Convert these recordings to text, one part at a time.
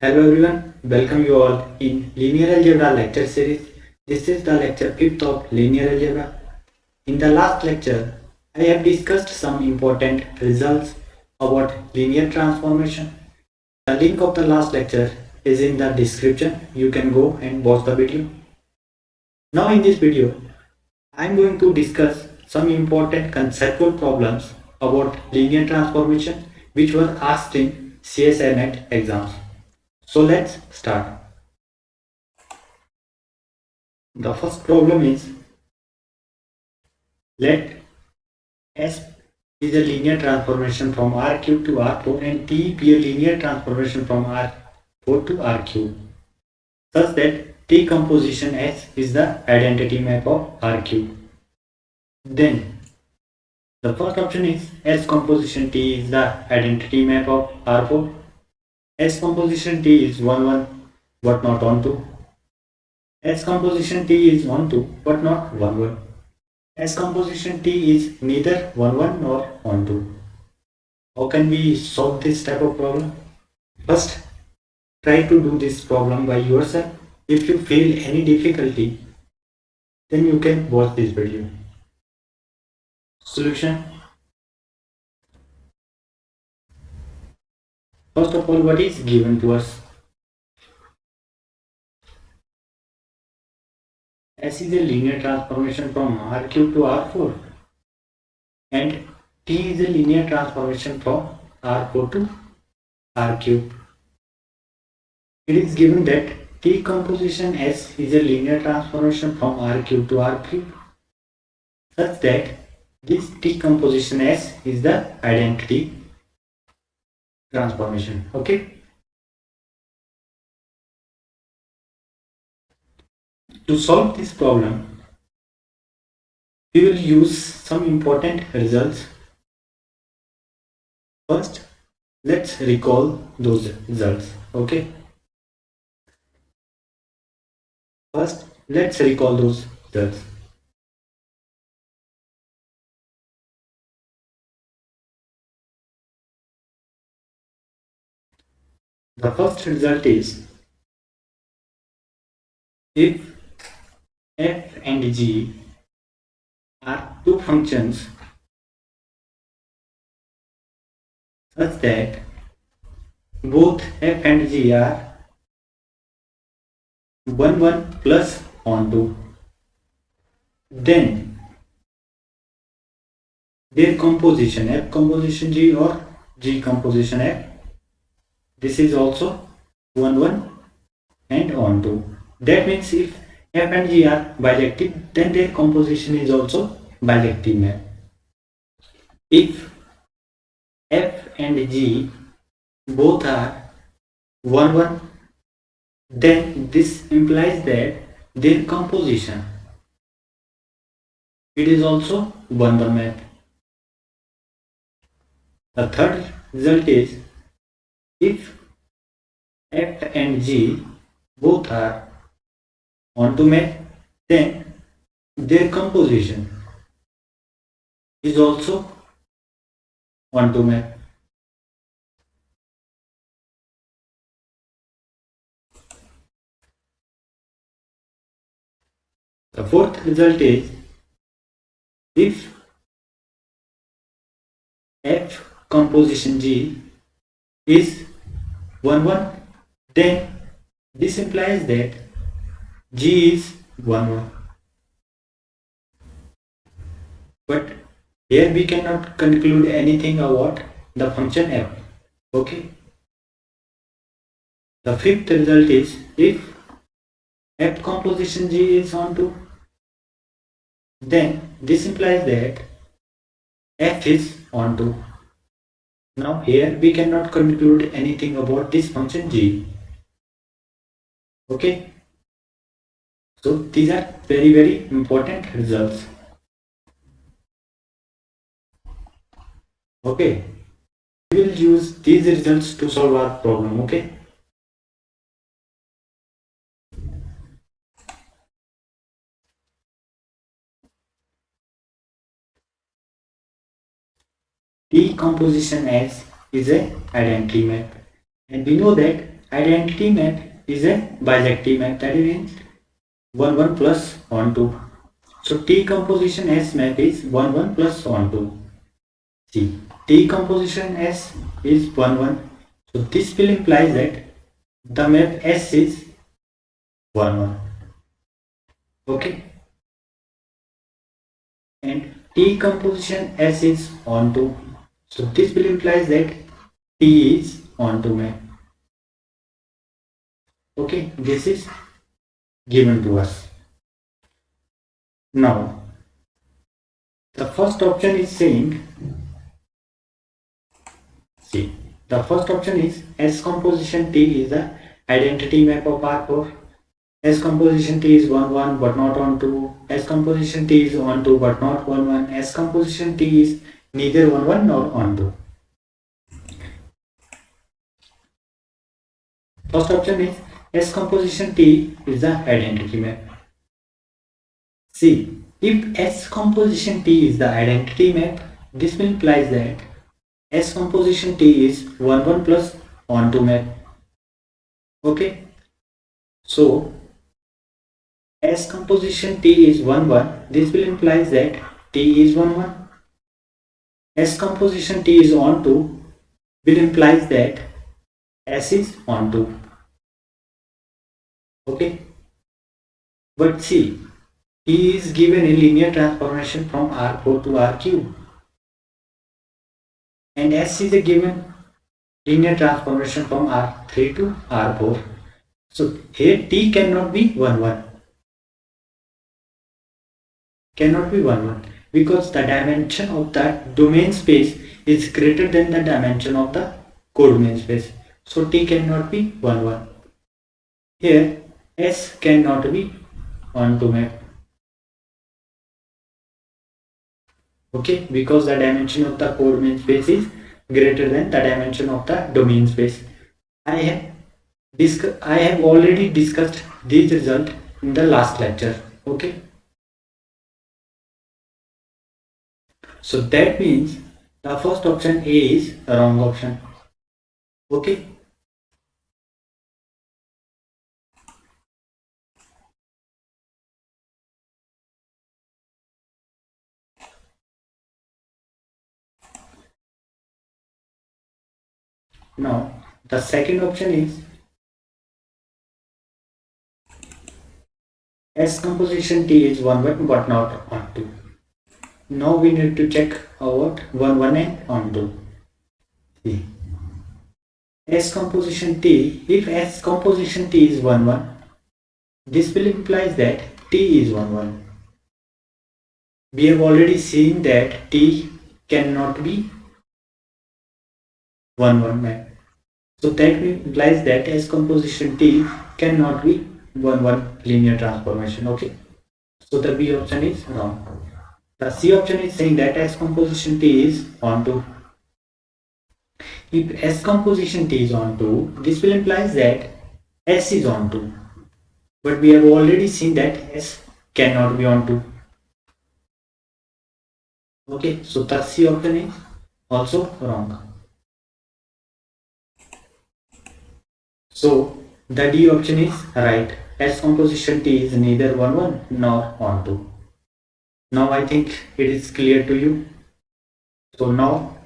Hello everyone, welcome you all in Linear Algebra lecture series. This is the lecture 5th of Linear Algebra. In the last lecture, I have discussed some important results about linear transformation. The link of the last lecture is in the description. You can go and watch the video. Now in this video, I am going to discuss some important conceptual problems about linear transformation which were asked in CSNet exams. So let's start. The first problem is, let S is a linear transformation from R cube to R4 and T be a linear transformation from R4 to R cube such that T composition S is the identity map of R cube. Then the first option is S composition T is the identity map of R4. S composition T is 1 1 but not on 2. S composition T is on 2 but not 1 1. S composition T is neither 1 1 nor 1 2. How can we solve this type of problem? First, try to do this problem by yourself. If you feel any difficulty, then you can watch this video. Solution. First of all, what is given to us? S is a linear transformation from R cube to R4 and T is a linear transformation from R4 to R cube. It is given that T composition S is a linear transformation from R cube to R cube such that this T composition S is the identity transformation. Okay. To solve this problem, we will use some important results. First, let's recall those results. Okay. First, let's recall those results. The first result is, if f and g are two functions such that both f and g are 1 1 plus onto, then their composition f composition g or g composition f, this is also 1 1 and onto. That means if f and g are bijective, then their composition is also bijective map. If f and g both are 1 1, then this implies that their composition, it is also 1 1 map. The third result is, if f and g both are onto map, then their composition is also onto map. The fourth result is, if f composition g is 1 1, then this implies that g is 1 1. But here we cannot conclude anything about the function f. Okay. The fifth result is, if f composition g is onto, then this implies that f is onto. Now here we cannot conclude anything about this function g. Okay. So these are very important results. Okay. We will use these results to solve our problem. Okay. T composition S is a identity map, and we know that identity map is a bijective map, that means 1 1 plus 1 2. So T composition S map is 1 1 plus 1 2. See, T composition S is 1 1. So this will imply that the map S is 1 1. Okay. And T composition S is onto. So this will imply that T is onto map. Okay, this is given to us. Now, the first option is saying, see, the first option is S composition T is the identity map of R4. S composition T is 1 1 but not on 2. S composition T is on 2 but not 1 1. S composition T is neither 1 1 nor on 2. First option is S composition T is the identity map. See, if S composition T is the identity map, this will imply that S composition T is 1 1 plus on 2 map. Okay. So, S composition T is 1 1. This will imply that T is 1 1. S composition T is on 2 will imply that S is on 2. Okay. But see, T is given a linear transformation from R4 to RQ. And S is a given linear transformation from R3 to R4. So here T cannot be 1 1. Cannot be 1 1 because the dimension of the domain space is greater than the dimension of the codomain space. So T cannot be 1 1. Here S cannot be onto map. Okay, because the dimension of the codomain space is greater than the dimension of the domain space. I have already discussed this result in the last lecture. Okay. So that means the first option A is the wrong option. Okay. Now the second option is S composition T is 1 1 but not on 2. Now we need to check about 1 1 and on 2. See. S composition T, if S composition T is 1 1, this will imply that T is 1 1. We have already seen that T cannot be 1 1 map. So that implies that S composition T cannot be 1 1 linear transformation. Okay. So the B option is wrong. The C option is saying that S composition T is onto. If S composition T is onto, this will imply that S is onto. But we have already seen that S cannot be onto. Okay, so the C option is also wrong. So the D option is right. S composition T is neither 1 1 nor onto. Now I think it is clear to you. So now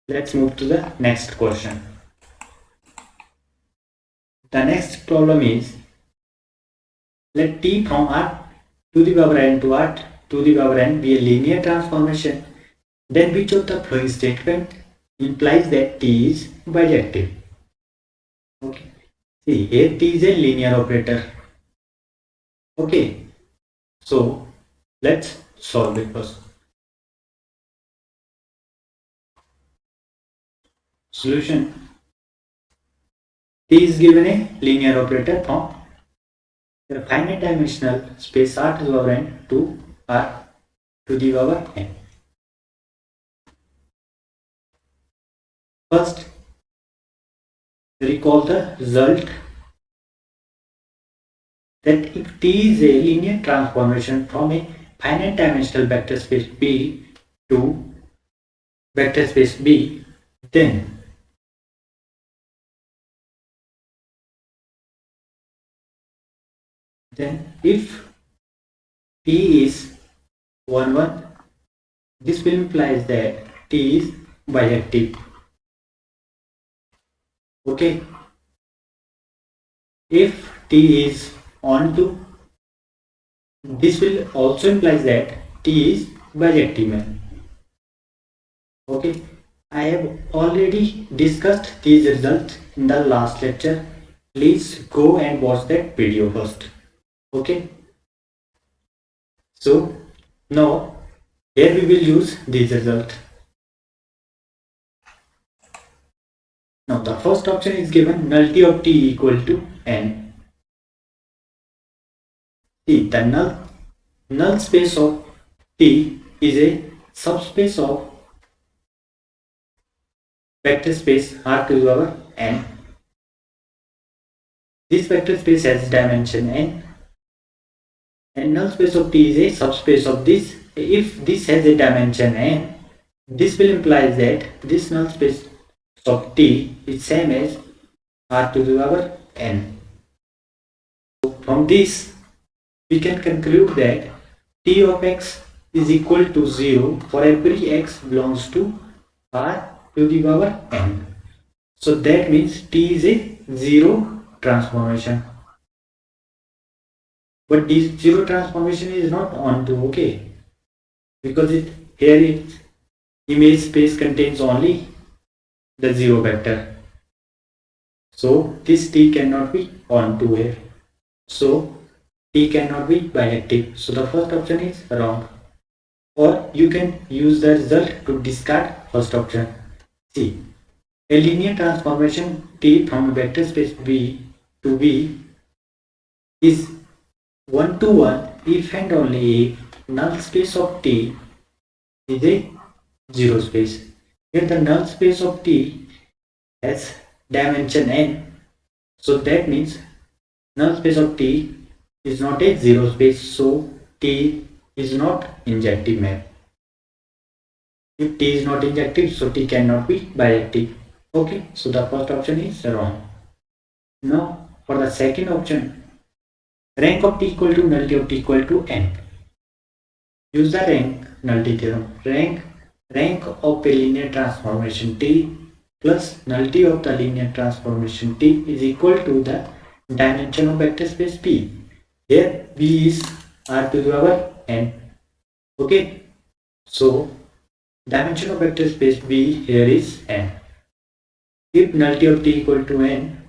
let's move to the next question. The next problem is, let T from R to the power n to R to the power n be a linear transformation, then which of the following statement implies that T is bijective? Okay. See, here T is a linear operator. Okay. So let's solve it first. Solution. T is given a linear operator from the finite dimensional space R to the power n to R to the power n. First, recall the result that if T is a linear transformation from a finite dimensional vector space B to vector space B, then Then if T is 1 1, this will implies that T is bijective. Okay. If T is on 2, this will also implies that T is bijective. Okay. I have already discussed these results in the last lecture. Please go and watch that video first. Okay. So now here we will use these results. Now the first option is given nullity of T equal to n. See, the null space of T is a subspace of vector space R to the power n. This vector space has dimension n, and null space of T is a subspace of this. If this has a dimension n, this will imply that this null space of T is same as R to the power n. So from this we can conclude that T of x is equal to 0 for every x belongs to R to the power n. So that means T is a zero transformation. But this zero transformation is not onto, okay, because here its image space contains only the zero vector. So this T cannot be onto here. So T cannot be bijective. So the first option is wrong. Or you can use the result to discard first option. See, a linear transformation T from a vector space V to V is 1 to 1 if and only if null space of T is a zero space. Here the null space of T has dimension n. So that means null space of T is not a zero space. So T is not injective map. If T is not injective, so T cannot be bijective. Okay, so the first option is wrong. Now for the second option, rank of T equal to nullity of T equal to n. Use the rank nullity theorem. Rank of a linear transformation T plus nullity of the linear transformation T is equal to the dimension of vector space P. Here V is R to the power n. Okay, so dimension of vector space V here is n. If nullity of T equal to n,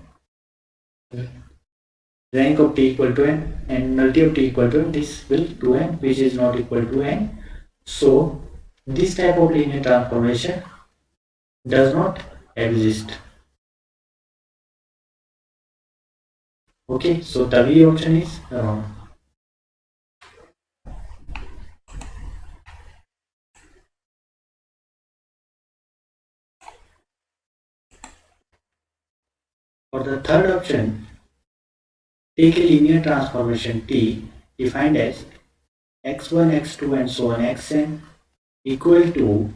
rank of T equal to n, and nullity of T equal to n, this will to n, which is not equal to n. So this type of linear transformation does not exist. Okay, so the V option is wrong. For the third option, take a linear transformation T defined as x1, x2 and so on xn equal to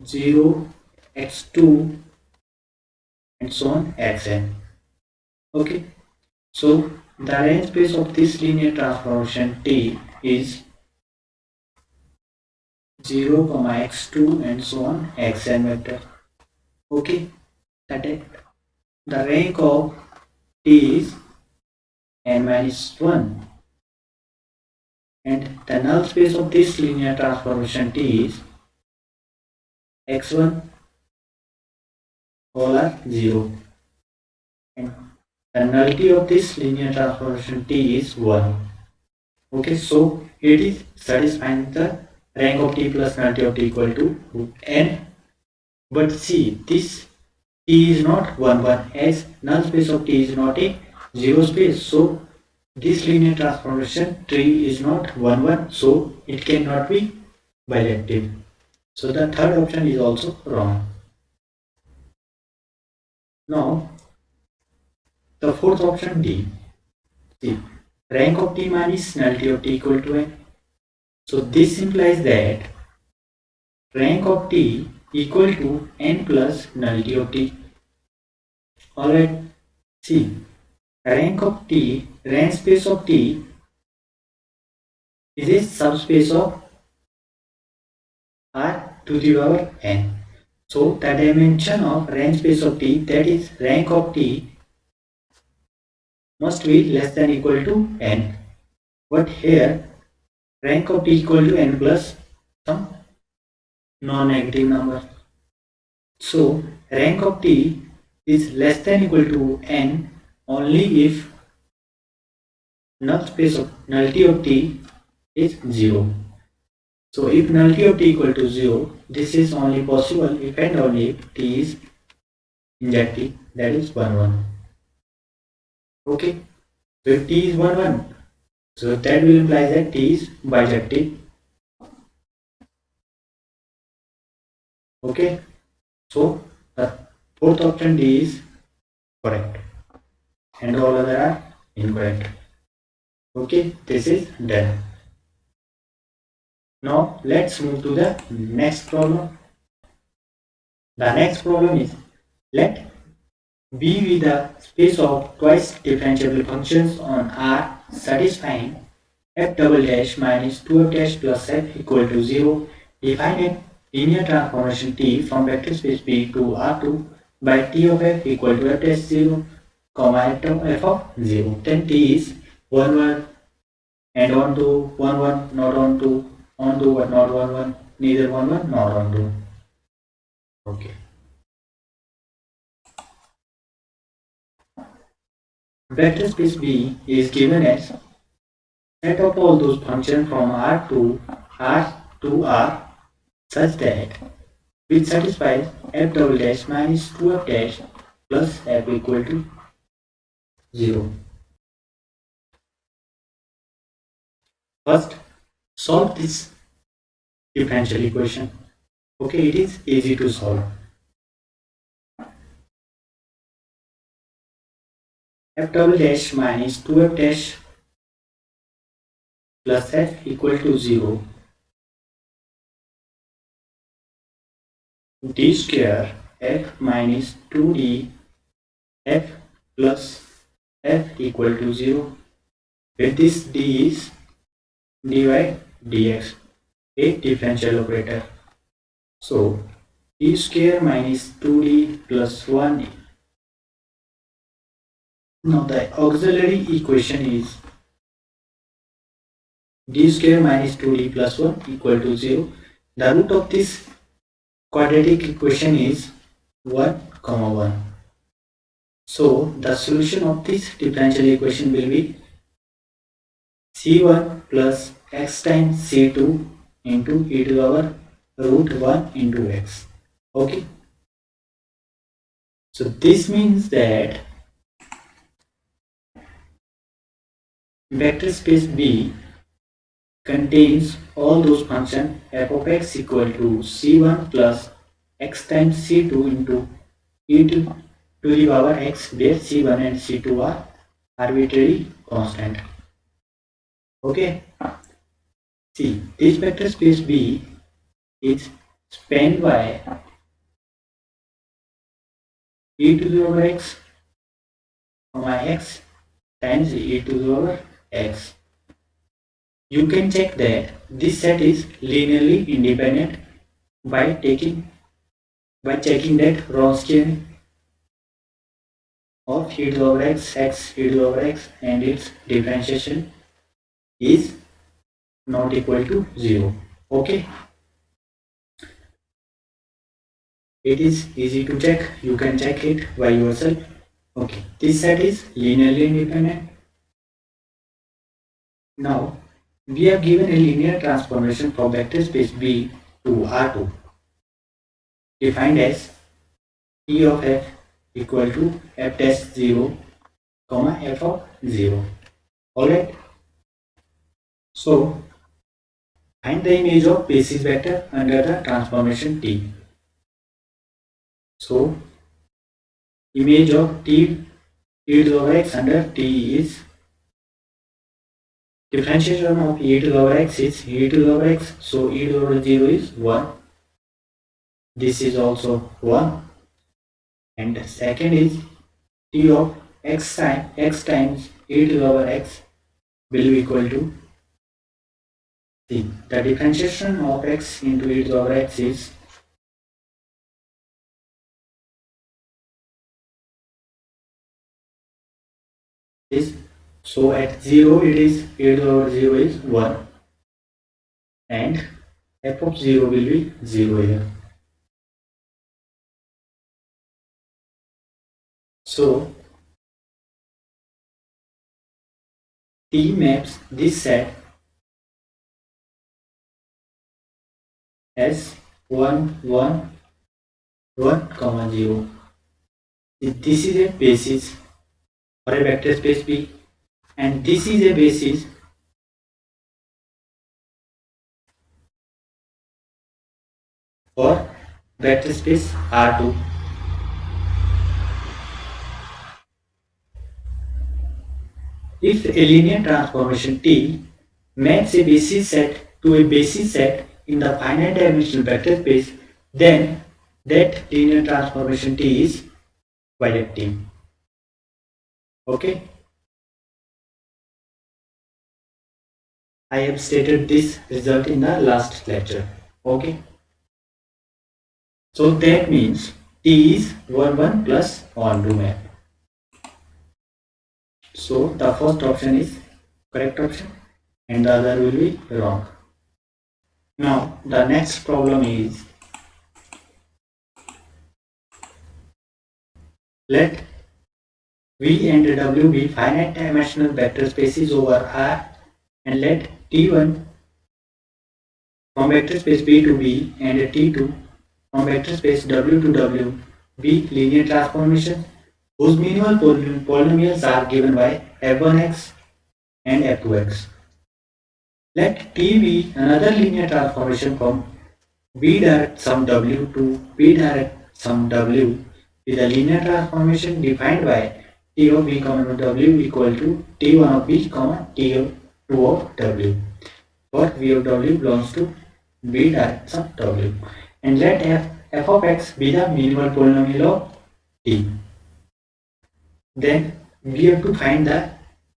0, x2 and so on xn. Okay, so the range space of this linear transformation T is 0, x2 and so on xn vector. Okay, that is the rank of T is n minus 1, and the null space of this linear transformation T is x1 all are 0, and the nullity of this linear transformation T is 1. Okay, so it is satisfying the rank of T plus nullity of T equal to n. But see, this T is not 1 1 as null space of T is not a zero space. So this linear transformation tree is not 1 1, so it cannot be bijective. So the third option is also wrong. Now the fourth option D. See, rank of T minus nullity of T equal to n. So this implies that rank of T equal to n plus nullity of T. Alright, see, rank of T, rank space of T is a subspace of R to the power n. So the dimension of range space of T, that is rank of T, must be less than equal to n. But here rank of T equal to n plus some non-negative number. So rank of T is less than equal to n only if nullity of T is 0. So if nullity of T equal to 0, this is only possible if and only if T is injective, that is 1 1. Okay, so if T is 1 1, so that will imply that T is bijective. Okay, so the fourth option D is correct and all other are incorrect. Okay, this is done. Now let's move to the next problem. The next problem is, let B be the space of twice differentiable functions on R satisfying f double dash minus 2f dash plus f equal to 0. Define a linear transformation T from vector space B to R2 by T of f equal to f dash 0, comma f of 0. Then T is 1 1 and on to 1 1, not on to but not 1 1, neither 1 1 nor on to. Okay. Vector space B is given as set of all those functions from R to R such that which satisfies f double dash minus 2f dash plus f equal to 0. First, solve this differential equation. Okay, it is easy to solve. F double dash minus 2f dash plus f equal to 0. D square f minus 2d f plus f equal to 0. With this d is dy dx, a differential operator. So d square minus 2d plus 1. Now the auxiliary equation is d square minus 2d plus 1 equal to 0. The root of this quadratic equation is 1, 1. So the solution of this differential equation will be c1 plus x times c2 into e to the power root 1 into x. Okay. So this means that vector space B contains all those functions f of x equal to c1 plus x times c2 into e to the power x, where c1 and c2 are arbitrary constant. Okay. See, this vector space B is spanned by e to the power x, x times e to the power x. You can check that this set is linearly independent by checking that Wronskian of e to the power x, e to the power x, and its differentiation is not equal to 0. Okay. It is easy to check. You can check it by yourself. Okay. This set is linearly independent. Now we have given a linear transformation from vector space B to R2, defined as T of f equal to f dash 0, comma f of 0. Alright. So find the image of basis vector under the transformation T. So image of T e to the power x under T is differentiation of e to the power x is e to the power x, so e to the power 0 is 1. This is also 1. And the second is T of x times e to the power x will be equal to See, the differentiation of x into its over x is so at 0 it is e over 0 is 1 and f of 0 will be 0 here. So T maps this set as 1 1 1 0. This is a basis for a vector space B and this is a basis for vector space R2. If a linear transformation T maps a basis set to a basis set in the finite dimensional vector space, then that linear transformation T is bijective. Okay. I have stated this result in the last lecture. Okay. So that means T is 1 1 plus onto map. So the first option is correct option and the other will be wrong. Now the next problem is, let V and W be finite dimensional vector spaces over R and let T1 from vector space B to B and T2 from vector space W to W be linear transformation whose minimal polynomials are given by f1x and f2x. Let T be another linear transformation from B direct sum W to B direct sum W with a linear transformation defined by T of B, W equal to T1 of B, T2 of W, for V of W belongs to B direct sum W. And let f of x be the minimal polynomial of T. Then we have to find the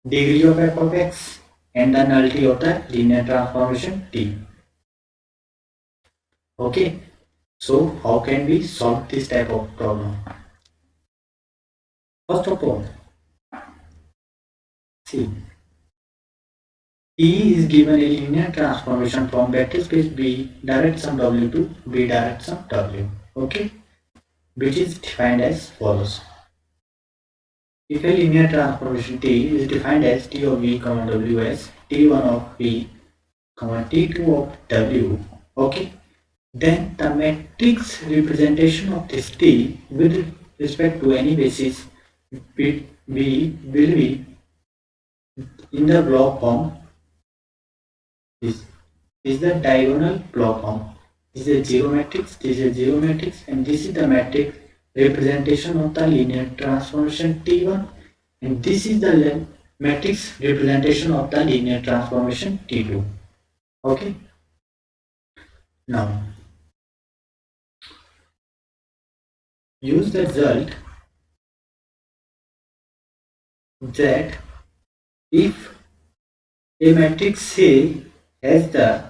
degree of f of x and the nullity of the linear transformation T. Okay, so how can we solve this type of problem? First of all, see, T is given a linear transformation from vector space B direct sum W to B direct sum W. Okay, which is defined as follows. If a linear transformation T is defined as T of V, W as T1 of V, T2 of W, okay, then the matrix representation of this T with respect to any basis B will be in the block form. This is the diagonal block form. This is a zero matrix, this is a zero matrix, and this is the matrix representation of the linear transformation T1, and this is the matrix representation of the linear transformation T2. Okay. Now use the result that if a matrix A has the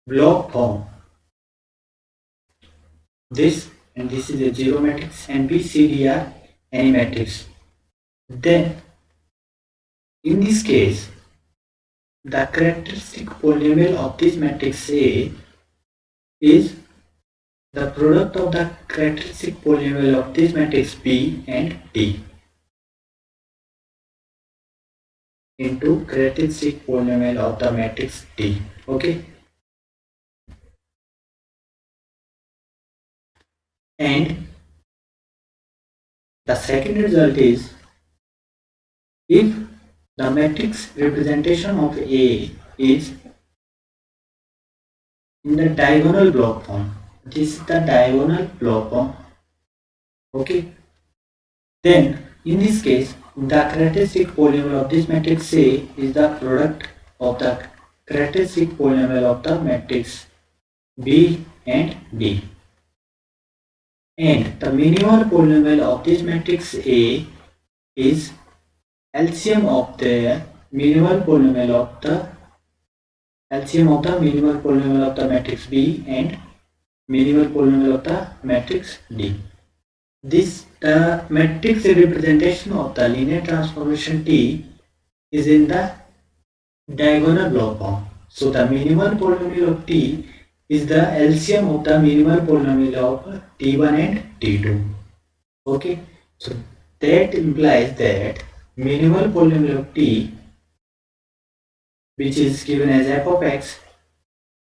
block form, this and this is a zero matrix, and B, C, D are any matrix, then in this case the characteristic polynomial of this matrix A is the product of the characteristic polynomial of this matrix B and D into characteristic polynomial of the matrix D. Okay. And the second result is, if the matrix representation of A is in the diagonal block form, this is the diagonal block form, okay, then in this case the characteristic polynomial of this matrix A is the product of the characteristic polynomial of the matrix B and D, and the minimal polynomial of this matrix A is LCM of the minimal polynomial of the LCM of the minimal polynomial of the matrix B and minimal polynomial of the matrix D. This matrix representation of the linear transformation T is in the diagonal block form. So the minimal polynomial of T is the LCM of the minimal polynomial of T1 and T2. Okay, so that implies that minimal polynomial of T, which is given as f of x,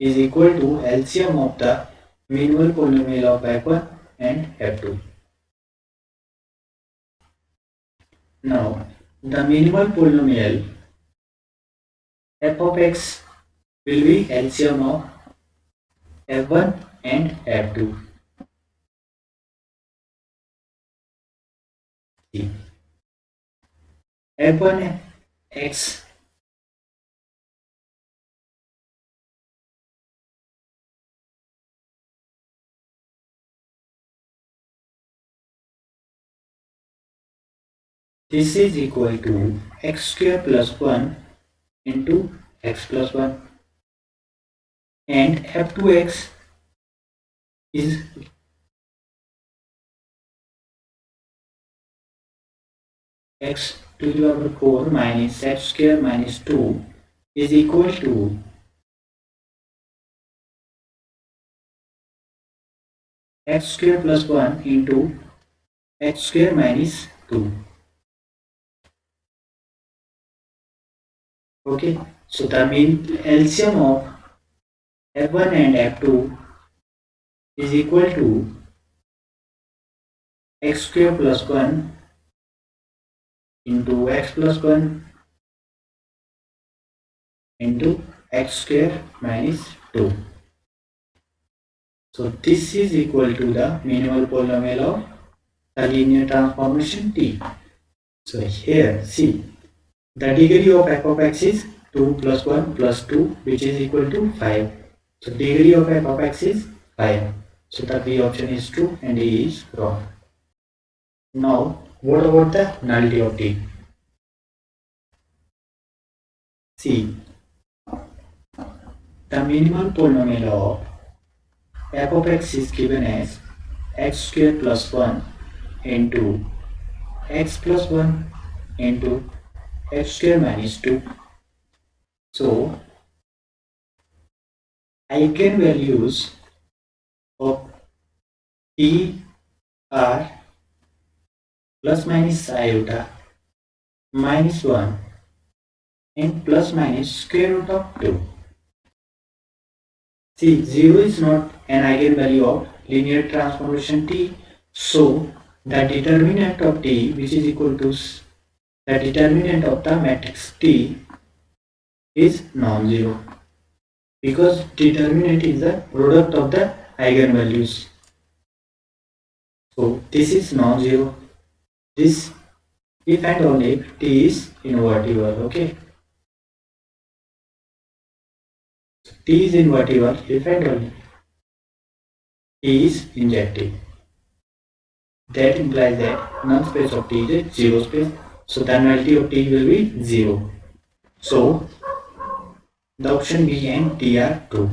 is equal to LCM of the minimal polynomial of f1 and f2. Now, the minimal polynomial f of x will be LCM of f1 and f2. See, f1 x this is equal to x square plus 1 into x plus 1, and f2x is x to the power 4 minus x square minus 2 is equal to x square plus 1 into x square minus 2. Okay, so the mean LCM of f1 and f2 is equal to x square plus 1 into x plus 1 into x square minus 2. So this is equal to the minimal polynomial of the linear transformation T. So here see, the degree of f of x is 2 plus 1 plus 2, which is equal to 5. So degree of f of x is 5. So the B option is true and E is wrong. Now what about the nullity of T? See, the minimal polynomial of f of x is given as x square plus 1 into x plus 1 into x square minus 2. So eigenvalues of T are plus minus iota minus 1 and plus minus square root of 2. See, 0 is not an eigenvalue of linear transformation T, so the determinant of T, which is equal to the determinant of the matrix T, is non-zero, because determinant is the product of the eigenvalues. So this is non-zero. This if and only if T is invertible. Okay, T is invertible if and only T is injective. That implies that null space of T is a zero space. So the nullity of T will be 0. So the option B and D are true.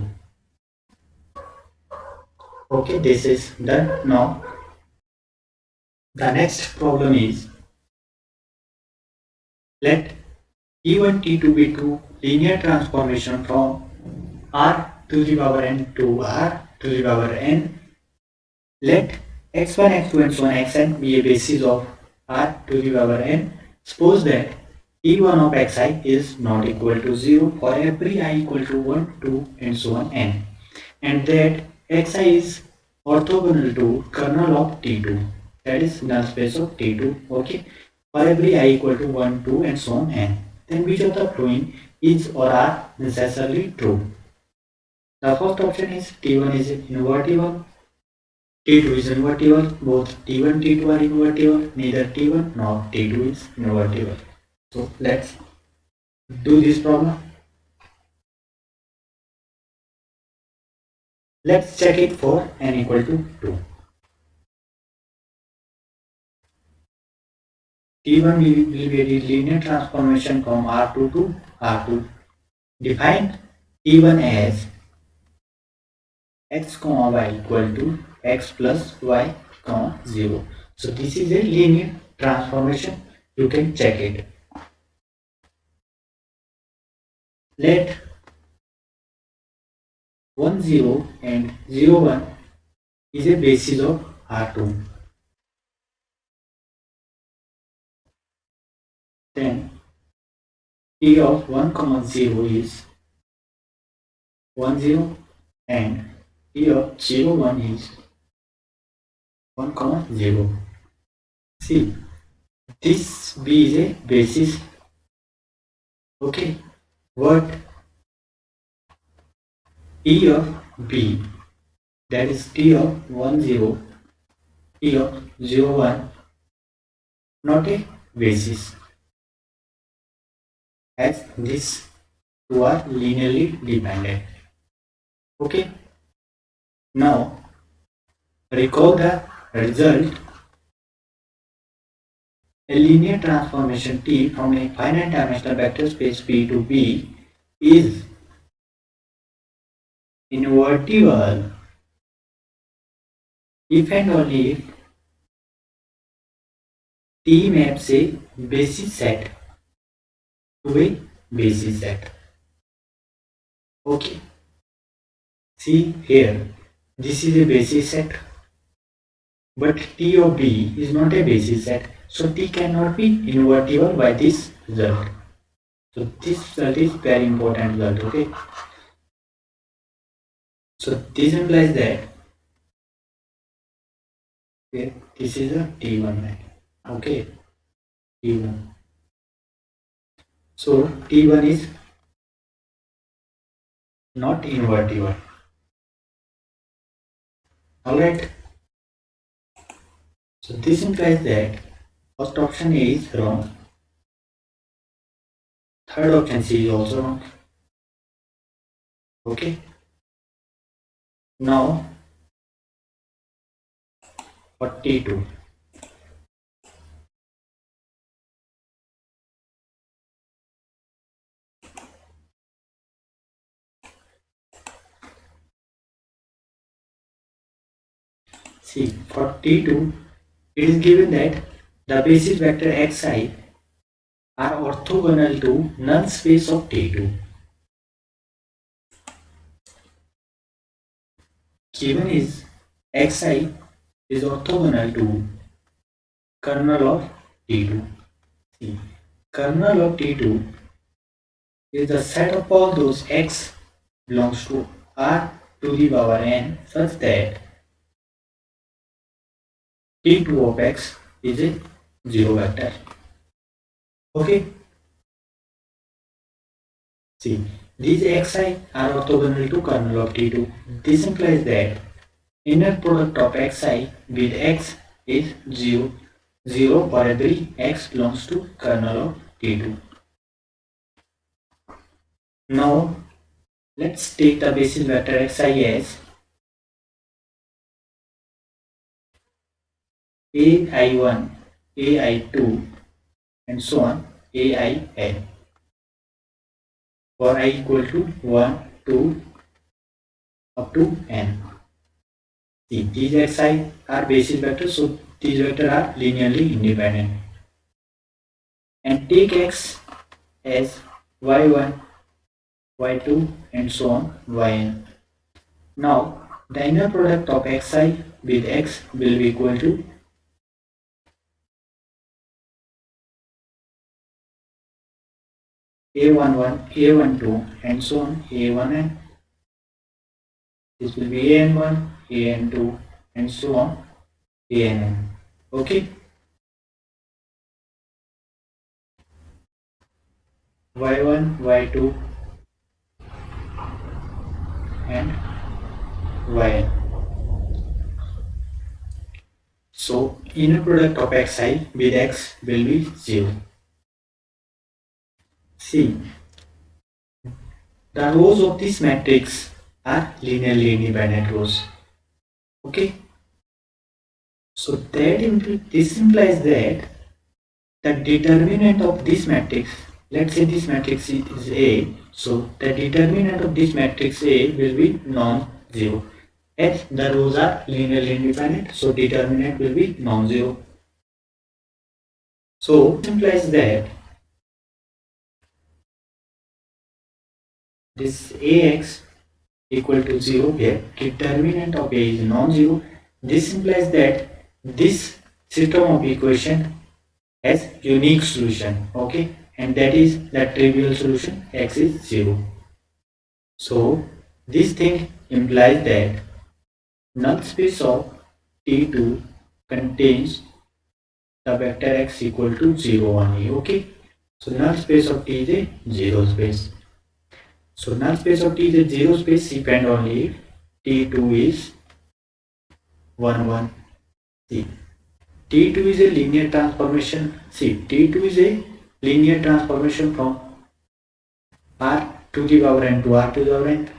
Okay, this is done. Now the next problem is, let T1 T2 be two linear transformation from R to the power n to R to the power n. Let x1, x2 and so on xn be a basis of R to the power n. Suppose that T1 of xi is not equal to 0 for every I equal to 1, 2 and so on n, and that xi is orthogonal to kernel of T2, that is null space of T2. Okay, for every I equal to 1, 2 and so on n, then which of the following is or are necessarily true? The first option is T1 is invertible, T2 is invertible, both T1 T2 are invertible, neither T1 nor T2 is invertible. So let's do this problem. Let's check it for n equal to 2. T1 will be a linear transformation from R2 to R2. Define T1 as x comma y equal to x plus y comma 0. So this is a linear transformation. You can check it. Let 1 0 and 0 1 is a basis of R2. Then T of 1 comma 0 is 1 0 and T of 0 1 is 1 comma 0. See, this B is a basis. Okay, what T of B, that is T of 1 0, T of 0 1, not a basis, as these two are linearly dependent. Okay, now recall the result. A linear transformation T from a finite dimensional vector space P to B is invertible if and only if T maps a basis set to a basis set. Okay, see here, this is a basis set, but T of B is not a basis set, so T cannot be invertible by this result. So this result is very important result. Okay, so this implies that this is a T1 line. Okay, T1. So T1 is not invertible. Alright. So this implies that first option A is wrong. Third option C is also wrong. Okay. Now 42. See, 42, it is given that the basis vector xi are orthogonal to null space of T2. Given is xi is orthogonal to kernel of T2. See, kernel of T2 is the set of all those x belongs to R to the power n such that T2 of x is a 0 vector. Okay. See, these xi are orthogonal to kernel of T2. This implies that inner product of xi with x is 0, 0 for every x belongs to kernel of T2. Now, let's take the basis vector xi as ai1, ai2 and so on ain for I equal to 1, 2 up to n. See, these xi are basis vectors, so these vectors are linearly independent. And take x as y1, y2 and so on yn. Now, the inner product of xi with x will be equal to a11, a12 and so on a1n. This will be an1, an2 and so on ann. Okay. y1, y2 and yn. So inner product of xi with x will be 0. See, the rows of this matrix are linearly independent rows. Okay. So this implies that the determinant of this matrix let's say this matrix is A, so the determinant of this matrix A will be non-zero. As the rows are linearly independent, so determinant will be non-zero. So it implies that this Ax equal to 0 where determinant of A is non-zero. This implies that this system of equation has unique solution, okay, and that is the trivial solution x is 0. So this thing implies that null space of T2 contains the vector x equal to 0 only, okay. So null space of T is a 0 space. So null space of T is a 0 space depend only if T2 is 1 1. See, T2 is a linear transformation. See, T2 is a linear transformation from R to the power n to R to the power n.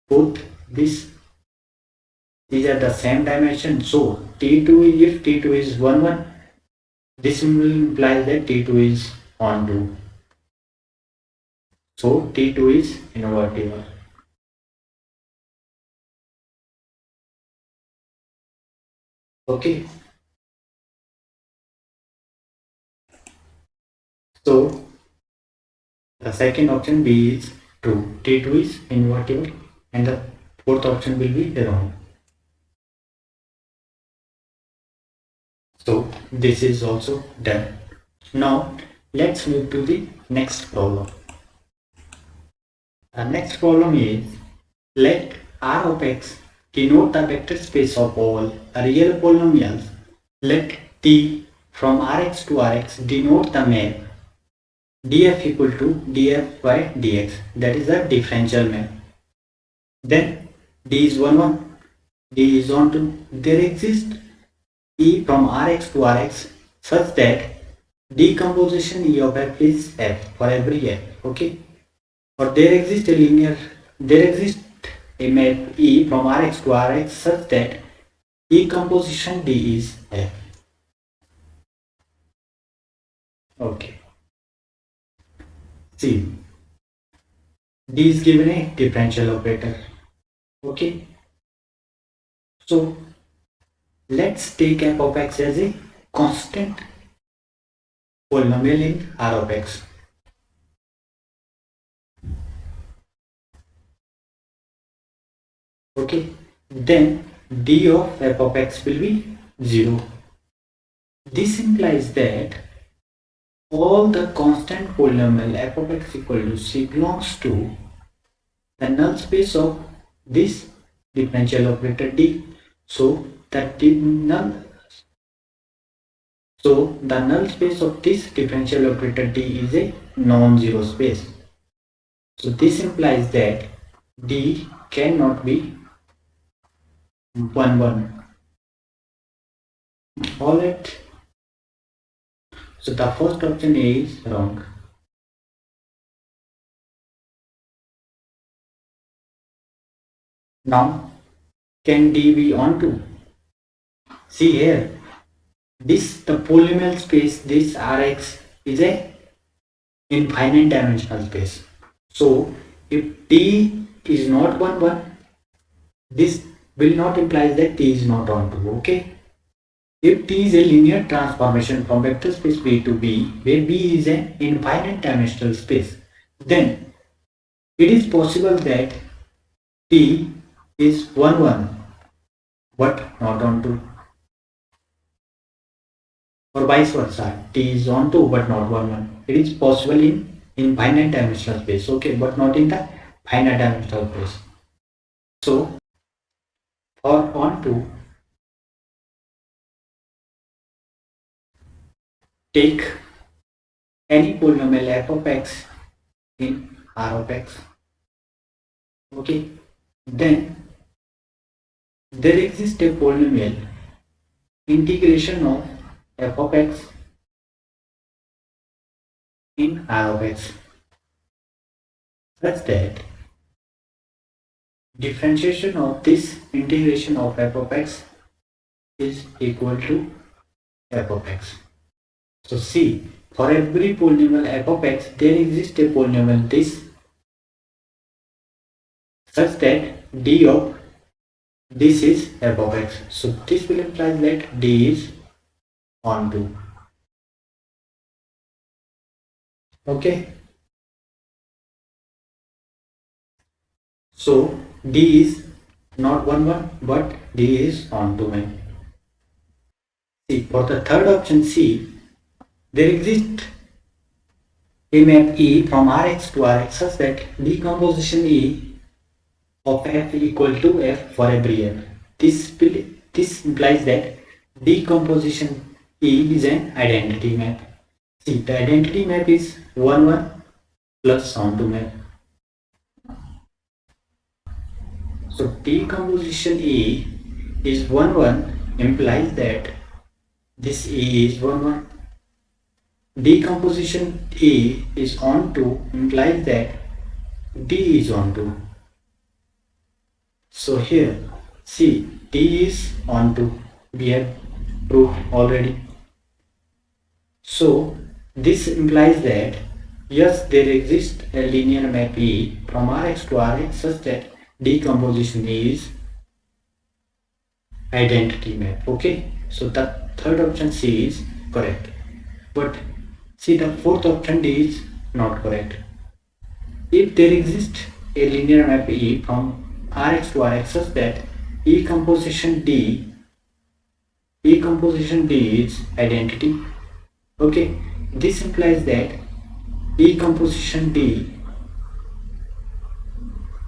Both these are the same dimension. So T2 if T2 is 1 1, this will imply that T2 is on 2. So T2 is invertible. Okay. So the second option B is true. T2 is invertible and the fourth option will be wrong. So this is also done. Now let's move to the next problem. The next problem is let R of x denote the vector space of all real polynomials. Let T from Rx to Rx denote the map df equal to df by dx, that is the differential map. Then d is 1 1, d is on 2. There exists E from Rx to Rx such that decomposition E of f is f for every f, okay. Or there exists a map E from Rx to Rx such that decomposition D is f. Okay. See, D is given a differential operator. Okay. So let's take f of x as a constant polynomial in R of x. Okay. Then d of f of x will be 0. This implies that all the constant polynomial f of x equal to c belongs to the null space of this differential operator d. So the null space of this differential operator d is a non-zero space. So this implies that d cannot be 1 1. Alright. So the first option A is wrong. Now can D be onto? See here, the polynomial space, this Rx is a infinite dimensional space. So if T is not 1 1, this will not imply that T is not onto, okay. If T is a linear transformation from vector space V to B, where B is an infinite dimensional space, then it is possible that T is 1 1 but not onto, or vice versa, T is onto but not 1 1. It is possible in infinite dimensional space, okay, but not in the finite dimensional space. So for onto, take any polynomial f of x in R of x, okay. Then there exists a polynomial integration of f of x in R of x such that differentiation of this integration of f of x is equal to f of x. So see, for every polynomial f of x, there exists a polynomial this such that d of this is f of x. So this will imply that d is onto. Okay. So d is not 1 1 but d is onto me. See, for the third option C, there exists a map E from Rx to Rx such that decomposition E of f equal to f for every f. This implies that decomposition E is an identity map. See, the identity map is 1 1 plus onto map. So decomposition E is 1 1 implies that this E is 1 1. Decomposition E is onto implies that D is onto. So here, see, D is onto. We have proved already. So this implies that yes, there exists a linear map E from Rx to Rx such that decomposition E is identity map. Okay, so the third option C is correct. But see, the fourth option D is not correct. If there exists a linear map E from Rx to Rx such that E composition D is identity. Okay, this implies that E composition D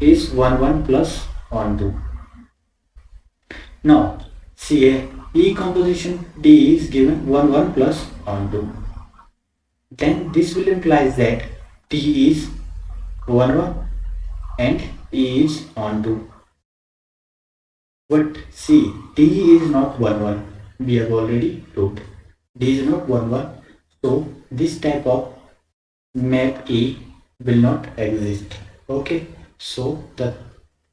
is 1 1 plus 1 2. Now, see, E composition D is given 1 1 plus 1 2. Then this will imply that D is 1 1 and E is on 2. But see, D is not 1 1. We have already proved. D is not 1 1. So this type of map E will not exist. Okay. So the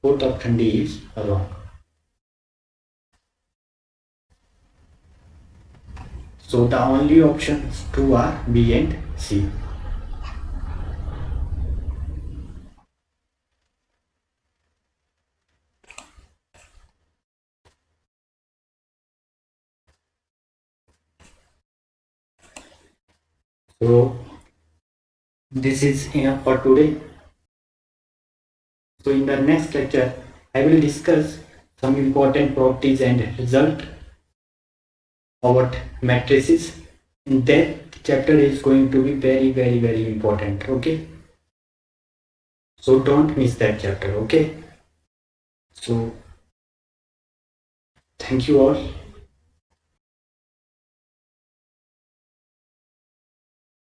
fourth option D is wrong. So the only options 2 are B and C. So this is enough for today. So in the next lecture, I will discuss some important properties and result about matrices. That chapter is going to be very important. Okay, so don't miss that chapter. Okay, so thank you all.